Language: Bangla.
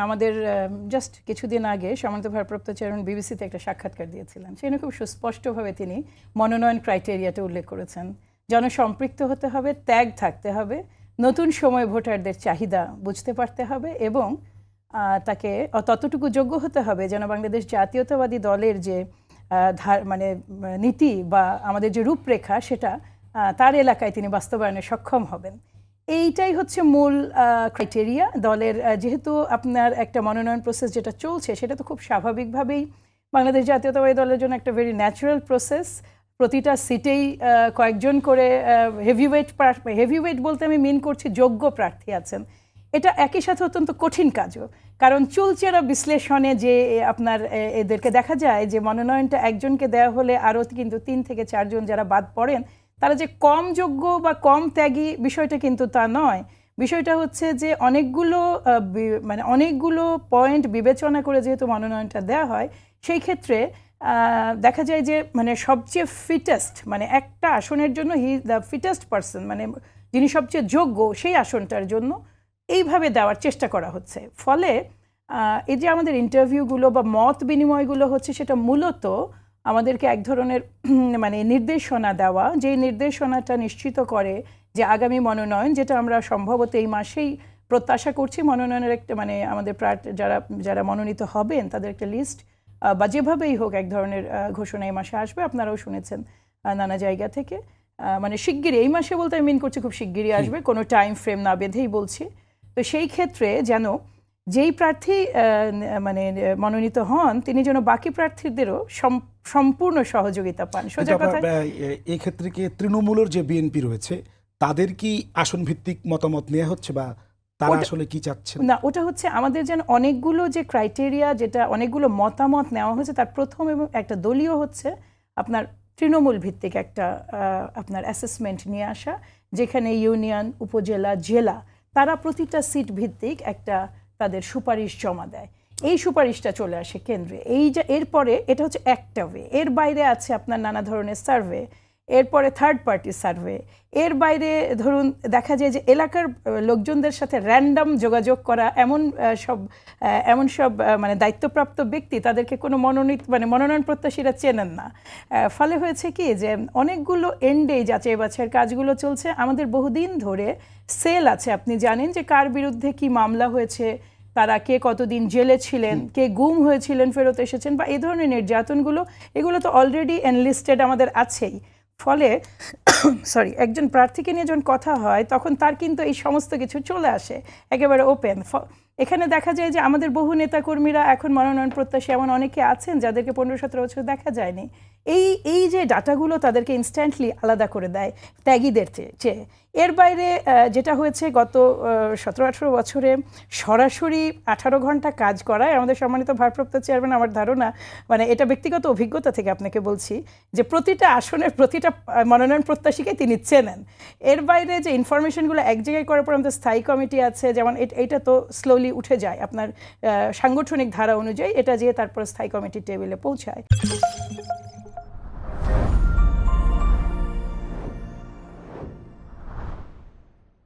আমাদের জাস্ট কিছুদিন আগে সম্মানিত ভারপ্রাপ্ত চেয়ারম্যান বিবিসিতে একটা সাক্ষাৎকার দিয়েছিলেন, সেখানে খুব সুস্পষ্টভাবে তিনি মনোনয়ন ক্রাইটেরিয়াটা উল্লেখ করেছেন। জনসম্পৃক্ত হতে হবে, ত্যাগ থাকতে হবে, নতুন সময় ভোটারদের চাহিদা বুঝতে পারতে হবে এবং তাকে ততটুকু যোগ্য হতে হবে যেন বাংলাদেশ জাতীয়তাবাদী দলের যে মানে নীতি বা আমাদের যে রূপরেখা সেটা তার এলাকায় তিনি বাস্তবায়নে সক্ষম হবেন। এইটাই হচ্ছে মূল ক্রাইটেরিয়া দলের। যেহেতু আপনার একটা মনোনয়ন প্রসেস যেটা চলছে সেটা তো খুব স্বাভাবিকভাবেই বাংলাদেশ জাতীয়তাবাদী দলের জন্য একটা ভেরি ন্যাচারাল প্রসেস। প্রতিটা সিটেই কয়েকজন করে হেভিওয়েট বলতে আমি মিন করছি যোগ্য প্রার্থী আছেন। এটা একই সাথে অত্যন্ত কঠিন কাজও, কারণ চুলচেরা বিশ্লেষণে যে আপনার এদেরকে দেখা যায় যে মনোনয়নটা একজনকে দেওয়া হলে আরও কিন্তু 3 থেকে 4 জন যারা বাদ পড়েন তারা যে কম যোগ্য বা কম ত্যাগী, বিষয়টা কিন্তু তা নয়। বিষয়টা হচ্ছে যে অনেকগুলো পয়েন্ট বিবেচনা করে যেহেতু মনোনয়নটা দেওয়া হয়, সেই ক্ষেত্রে দেখা যায় যে সবচেয়ে ফিটেস্ট, একটা আসনের জন্য হি দ্য ফিটেস্ট পারসন, যিনি সবচেয়ে যোগ্য সেই আসনটার জন্য এইভাবে দেওয়ার চেষ্টা করা হচ্ছে। ফলে এই যে আমাদের ইন্টারভিউগুলো বা মত বিনিময়গুলো হচ্ছে, সেটা মূলত আমাদেরকে এক ধরনের নির্দেশনা দেওয়া, যেই নির্দেশনাটা নিশ্চিত করে যে আগামী মনোনয়ন, যেটা আমরা সম্ভবত এই মাসেই প্রত্যাশা করছি, মনোনয়নের একটা আমাদের যারা মনোনীত হবেন তাদের একটা লিস্ট বা যেভাবেই হোক এক ধরনের ঘোষণা এই মাসে আসবে। আপনারাও শুনেছেন নানা জায়গা থেকে, শিগগিরই, এই মাসে বলতে আমি মিন করছি খুব শিগগিরই আসবে, কোনো টাইম ফ্রেম না বেঁধেই বলছি। তো সেই ক্ষেত্রে যেন যেই প্রার্থী মনোনীত হন তিনি যেন বাকি প্রার্থীদেরও সম্পূর্ণ সহযোগিতা পান। সোজা কথা, এই ক্ষেত্রে কি তৃণমূলের যে বিএনপি রয়েছে তাদের কি আসন ভিত্তিক মতামত নেওয়া হচ্ছে বা তারা আসলে কি চাচ্ছেন? না, ওটা হচ্ছে আমাদের যেন অনেকগুলো যে ক্রাইটেরিয়া, যেটা অনেকগুলো মতামত নেওয়া হয়েছে তার প্রথম এবং একটা দলীয় হচ্ছে আপনার তৃণমূল ভিত্তিক একটা আপনার অ্যাসেসমেন্ট নিয়ে আসা, যেখানে ইউনিয়ন, উপজেলা, জেলা তারা প্রতিটা সিট ভিত্তিক একটা তাদের সুপারিশ জমা দেয়। এই সুপারিশটা চলে আসে কেন্দ্রে। এরপরে এটা হচ্ছে একটা ওয়ে। এর বাইরে আছে আপনার নানা ধরনের সার্ভে, এরপরে থার্ড পার্টি সার্ভে, এর বাইরে ধরুন দেখা যায় যে এলাকার লোকজনদের সাথে র্যান্ডাম যোগাযোগ করা, এমন সব দায়িত্বপ্রাপ্ত ব্যক্তি, তাদেরকে কোনো মনোনয়ন প্রত্যাশীরা চেনেন না। ফলে হয়েছে কি যে অনেকগুলো এন্ডে যাচাই বাছাইয়ের কাজগুলো চলছে। আমাদের বহুদিন ধরে সেল আছে, আপনি জানেন যে কার বিরুদ্ধে কি মামলা হয়েছে, তারা কে কতদিন জেলে ছিলেন, কে গুম হয়েছিলেন, ফেরত এসেছেন, বা এই ধরনের নির্যাতনগুলো, এগুলো তো অলরেডি এনলিস্টেড আমাদের আছেই। ফলে একজন প্রার্থীকে নিয়ে যখন কথা হয় তখন তার কিন্তু এই সমস্ত কিছু চলে আসে একেবারে ওপেন। এখানে দেখা যায় যে আমাদের বহু নেতাকর্মীরা এখন মনোনয়ন প্রত্যাশী এমন অনেকে আছেন যাদেরকে 15-17 বছর দেখা যায়নি। এই যে ডাটাগুলো তাদেরকে ইনস্ট্যান্টলি আলাদা করে দেয় ত্যাগীদের চেয়ে। এর বাইরে যেটা হয়েছে গত 17-18 বছরে সরাসরি 18 ঘন্টা কাজ করায় আমাদের সম্মানিত ভারপ্রাপ্ত চেয়ারম্যান, আমার ধারণা এটা ব্যক্তিগত অভিজ্ঞতা থেকে আপনাকে বলছি যে প্রতিটা আসনের প্রতিটা মনোনয়ন প্রত্যাশীকে তিনি চেনেন। এর বাইরে যে ইনফরমেশনগুলো এক জায়গায় করার পর আমাদের স্থায়ী কমিটি আছে, যেমন এটা তো স্লোলি উঠে যায় আপনার সাংগঠনিক ধারা অনুযায়ী, এটা যেয়ে তারপর স্থায়ী কমিটির টেবিলে পৌঁছায়।